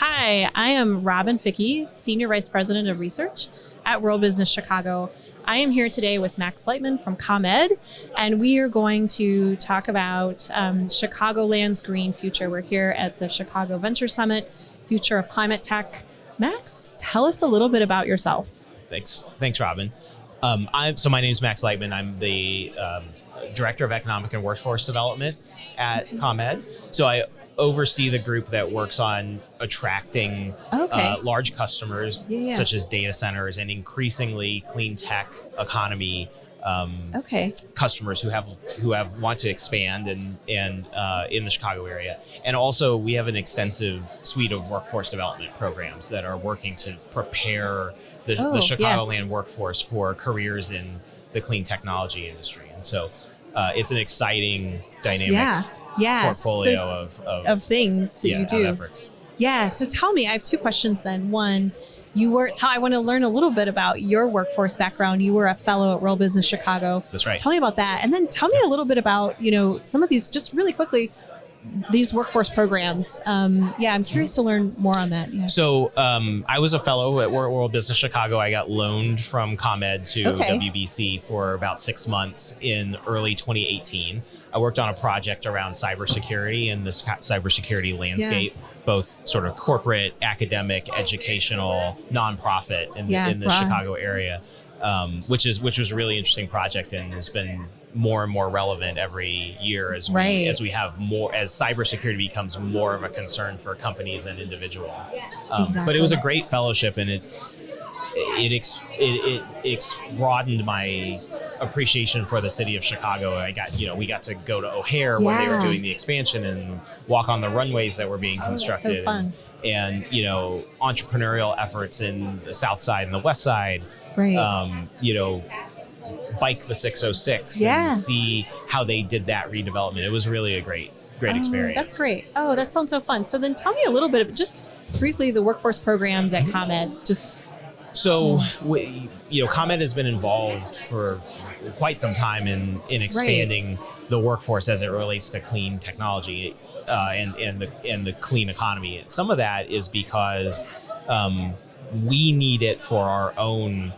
Hi, I am Robin Fickey, Senior Vice President of Research at World Business Chicago. I am here today with Max Leichtman from ComEd, and we are going to talk about Chicagoland's green future. We're here at the Chicago Venture Summit, Future of Climate Tech. Max, tell us a little bit about yourself. Thanks, Robin. So my name is Max Leichtman. I'm the Director of Economic and Workforce Development at ComEd. So I oversee the group that works on attracting large customers, such as data centers and increasingly clean tech economy customers who want to expand and in the Chicago area. And also we have an extensive suite of workforce development programs that are working to prepare the Chicagoland workforce for careers in the clean technology industry. And so it's an exciting dynamic portfolio of things that you do. Efforts. Yeah. So tell me, I have two questions then. One, I want to learn a little bit about your workforce background. You were a fellow at World Business Chicago. That's right. Tell me about that. And then tell me a little bit about, some of these, just really quickly, these workforce programs. I'm curious to learn more on that. Yeah. So I was a fellow at World Business Chicago. I got loaned from ComEd to WBC for about 6 months in early 2018. I worked on a project around cybersecurity and the cybersecurity landscape, both sort of corporate, academic, educational, nonprofit in the Chicago area, which was a really interesting project and has been more and more relevant every year as we have more, as cybersecurity becomes more of a concern for companies and individuals. But it was a great fellowship, and it broadened my appreciation for the city of Chicago. We got to go to O'Hare when they were doing the expansion and walk on the runways that were being constructed. That's so fun. And entrepreneurial efforts in the South Side and the West Side. Bike the 606 and see how they did that redevelopment. It was really a great experience. That's great. Oh, that sounds so fun. So then tell me a little bit of just briefly the workforce programs at ComEd. ComEd has been involved for quite some time in expanding the workforce as it relates to clean technology and the clean economy. Some of that is because we need it for our own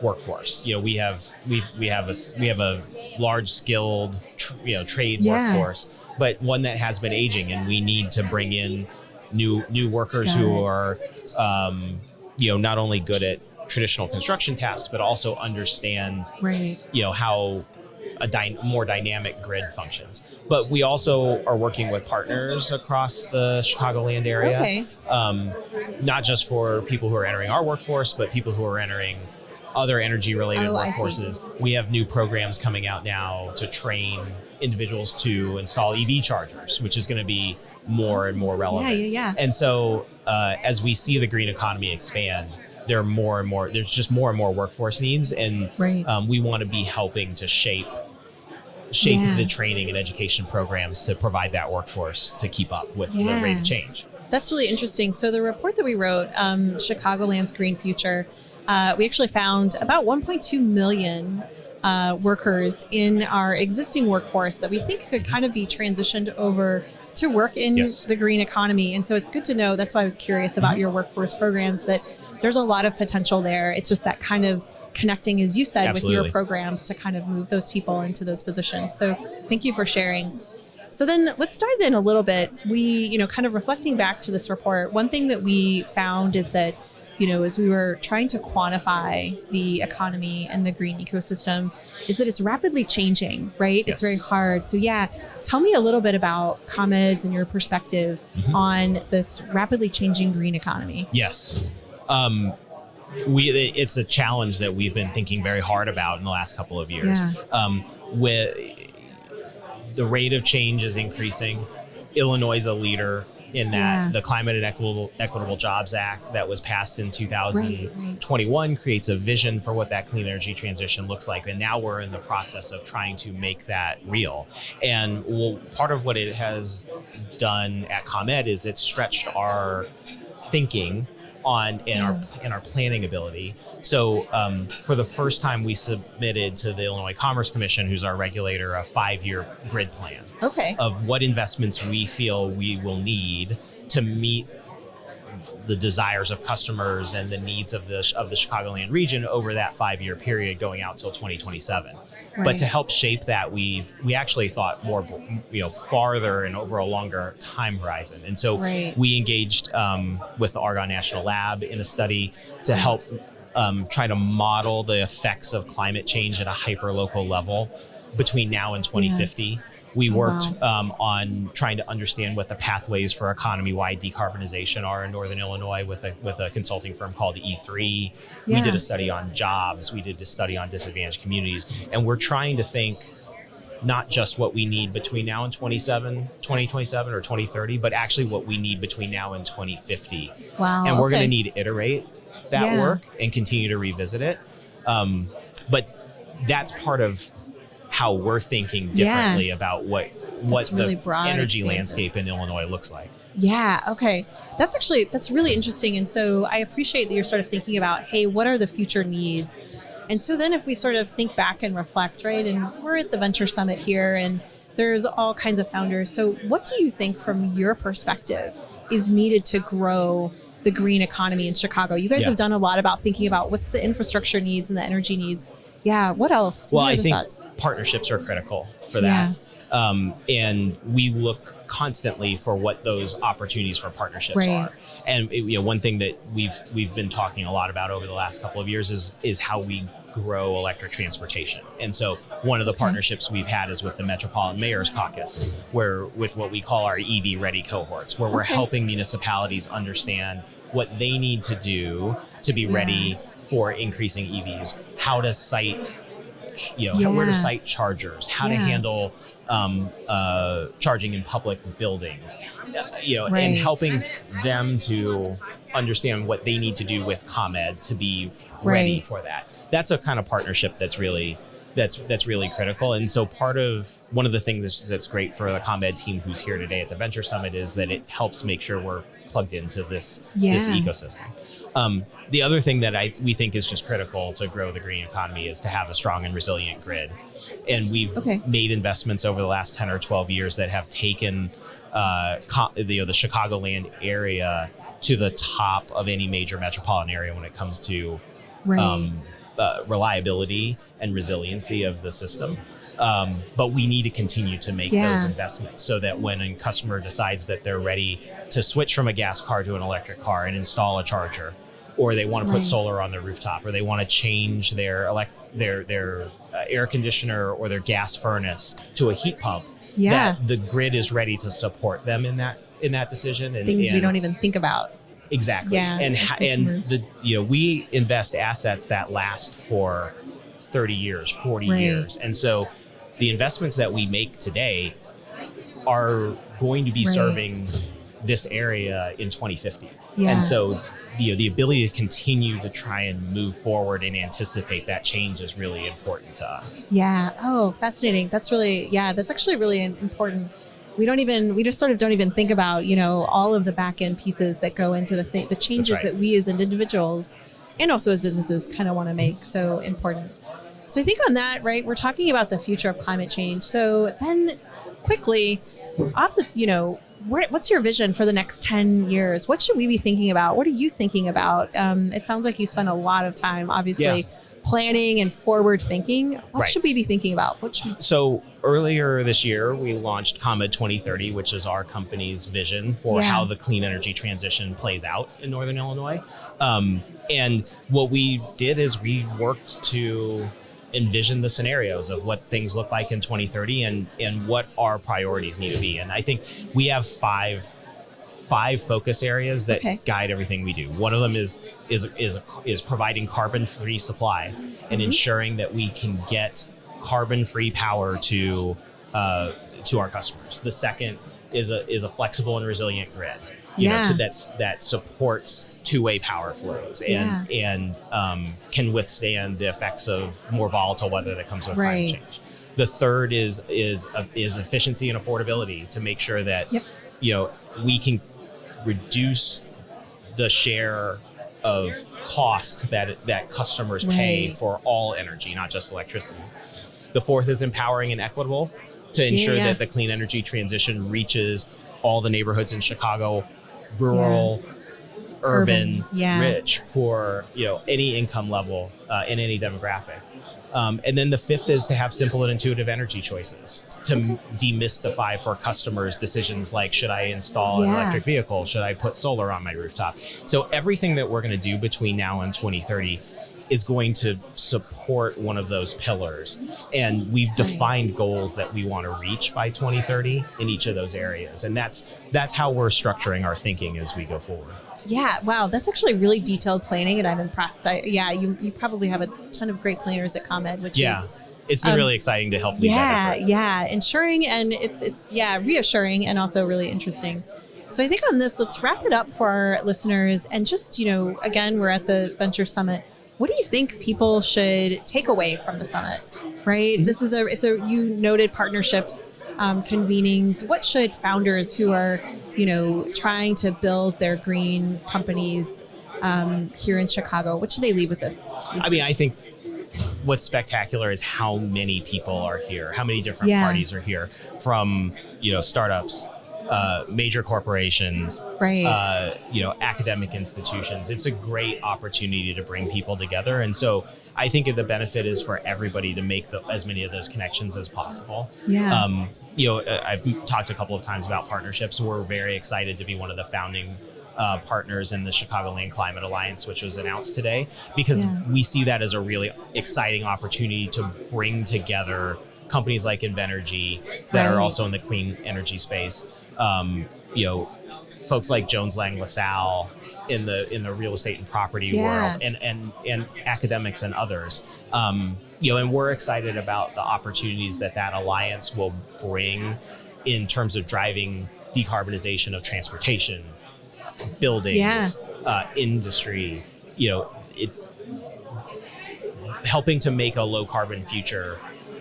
workforce. We have a large skilled trade workforce, but one that has been aging, and we need to bring in new workers who are not only good at traditional construction tasks, but also understand how a more dynamic grid functions. But we also are working with partners across the Chicagoland area, not just for people who are entering our workforce, but people who are entering other energy-related workforces. We have new programs coming out now to train individuals to install EV chargers, which is going to be more and more relevant. And so as we see the green economy expand, there's just more and more workforce needs, and we want to be helping to shape the training and education programs to provide that workforce to keep up with the rate of change. That's really interesting. So the report that we wrote, Chicagoland's Green Future, we actually found about 1.2 million workers in our existing workforce that we think could kind of be transitioned over to work in the green economy. And so it's good to know, that's why I was curious about your workforce programs, that there's a lot of potential there. It's just that kind of connecting, as you said, with your programs to kind of move those people into those positions. So thank you for sharing. So then let's dive in a little bit. We, kind of reflecting back to this report, one thing that we found is that as we were trying to quantify the economy and the green ecosystem, is that it's rapidly changing, right? It's very hard. So tell me a little bit about ComEd's and your perspective on this rapidly changing green economy. Yes. It's a challenge that we've been thinking very hard about in the last couple of years. With the rate of change is increasing. Illinois is a leader in that. The Climate and Equitable Jobs Act that was passed in 2021 creates a vision for what that clean energy transition looks like. And now we're in the process of trying to make that real. And part of what it has done at ComEd is it's stretched our thinking in our planning ability. So for the first time, we submitted to the Illinois Commerce Commission, who's our regulator, a 5-year grid plan of what investments we feel we will need to meet the desires of customers and the needs of the Chicagoland region over that 5-year period going out till 2027. Right. But to help shape that, we actually thought more, farther and over a longer time horizon. And so we engaged with the Argonne National Lab in a study to help try to model the effects of climate change at a hyper-local level between now and 2050. Yeah. We worked on trying to understand what the pathways for economy-wide decarbonization are in Northern Illinois with a consulting firm called E3. Yeah. We did a study on jobs. We did a study on disadvantaged communities. And we're trying to think not just what we need between now and 2027 or 2030, but actually what we need between now and 2050. Wow. And we're going to need to iterate that work and continue to revisit it. But that's part of how we're thinking differently about what really the energy landscape in Illinois looks like. Yeah. Okay. That's really interesting. And so I appreciate that you're sort of thinking about, hey, what are the future needs? And so then if we sort of think back and reflect, right, and we're at the Venture Summit here and there's all kinds of founders. So what do you think from your perspective is needed to grow the green economy in Chicago? You guys have done a lot about thinking about what's the infrastructure needs and the energy needs. Yeah. What else? Well, I think partnerships are critical for that. Yeah. And we look constantly for what those opportunities for partnerships are. And one thing that we've been talking a lot about over the last couple of years is how we grow electric transportation. And so one of the partnerships we've had is with the Metropolitan Mayor's Caucus, where with what we call our EV ready cohorts, where we're helping municipalities understand what they need to do to be ready for increasing EVs, how to site, where to site chargers, how to handle charging in public buildings, and helping them to understand what they need to do with ComEd to be ready for that. That's a kind of partnership that's really critical. And so one of the things that's great for the ComEd team who's here today at the Venture Summit is that it helps make sure we're plugged into this ecosystem. The other thing that we think is just critical to grow the green economy is to have a strong and resilient grid. And we've made investments over the last 10 or 12 years that have taken the Chicagoland area to the top of any major metropolitan area when it comes to reliability and resiliency of the system. But we need to continue to make those investments so that when a customer decides that they're ready to switch from a gas car to an electric car and install a charger, or they want to put solar on their rooftop, or they want to change their air conditioner or their gas furnace to a heat pump, that the grid is ready to support them in that decision. And things we don't even think about. Exactly. Yeah, and we invest assets that last for 30 years, 40 years. And so the investments that we make today are going to be serving this area in 2050. Yeah. And so the ability to continue to try and move forward and anticipate that change is really important to us. Yeah. Oh, fascinating. That's actually really important. We just sort of don't even think about, all of the back end pieces that go into the changes that we as individuals and also as businesses kind of want to make so important. So I think on that, right, we're talking about the future of climate change. So then quickly, what's your vision for the next 10 years? What should we be thinking about? What are you thinking about? It sounds like you spend a lot of time, obviously, planning and forward thinking. What should we be thinking about? So earlier this year, we launched ComEd 2030, which is our company's vision for how the clean energy transition plays out in Northern Illinois. And what we did is we worked to envision the scenarios of what things look like in 2030 and what our priorities need to be. And I think we have five focus areas that guide everything we do. One of them is providing carbon-free supply and ensuring that we can get carbon-free power to our customers. The second is a flexible and resilient grid. That supports two-way power flows and can withstand the effects of more volatile weather that comes with climate change. The third is efficiency and affordability to make sure that we can reduce the share of cost that customers pay for all energy, not just electricity. The fourth is empowering and equitable to ensure that the clean energy transition reaches all the neighborhoods in Chicago, rural, urban, rich, poor, any income level, in any demographic. And then the fifth is to have simple and intuitive energy choices to demystify for customers decisions like, should I install an electric vehicle? Should I put solar on my rooftop? So everything that we're going to do between now and 2030 is going to support one of those pillars. And we've defined goals that we want to reach by 2030 in each of those areas. And that's how we're structuring our thinking as we go forward. Yeah, wow, that's actually really detailed planning, and I'm impressed. You probably have a ton of great planners at ComEd, which is it's been really exciting to help lead that effort. Yeah, ensuring, and it's reassuring and also really interesting. So I think on this, let's wrap it up for our listeners, and just again, we're at the Venture Summit. What do you think people should take away from the summit? Right, mm-hmm. This is you noted partnerships, convenings. What should founders who are trying to build their green companies here in Chicago, what should they leave with this? I think what's spectacular is how many people are here, how many different parties are here, from startups, major corporations, academic institutions. It's a great opportunity to bring people together. And so I think the benefit is for everybody to make as many of those connections as possible. Yeah. I've talked a couple of times about partnerships. We're very excited to be one of the founding partners in the Chicagoland Climate Alliance, which was announced today, because we see that as a really exciting opportunity to bring together companies like Invenergy that are also in the clean energy space. Folks like Jones Lang LaSalle in the real estate and property world, and academics and others. And we're excited about the opportunities that alliance will bring in terms of driving decarbonization of transportation, buildings, industry. Helping to make a low carbon future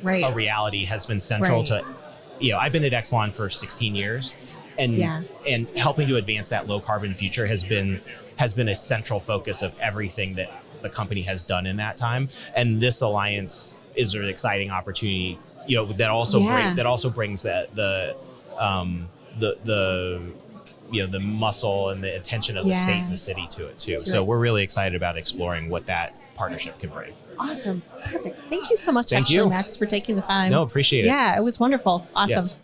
a reality has been central to, I've been at Exelon for 16 years, and helping to advance that low carbon future has been a central focus of everything that the company has done in that time. And this alliance is an exciting opportunity, that also brings the muscle and the attention of the state and the city to it too. So we're really excited about exploring what that partnership can bring. Awesome. Perfect. Thank you so much, Max, for taking the time. No, appreciate it. Yeah, it was wonderful. Awesome. Yes.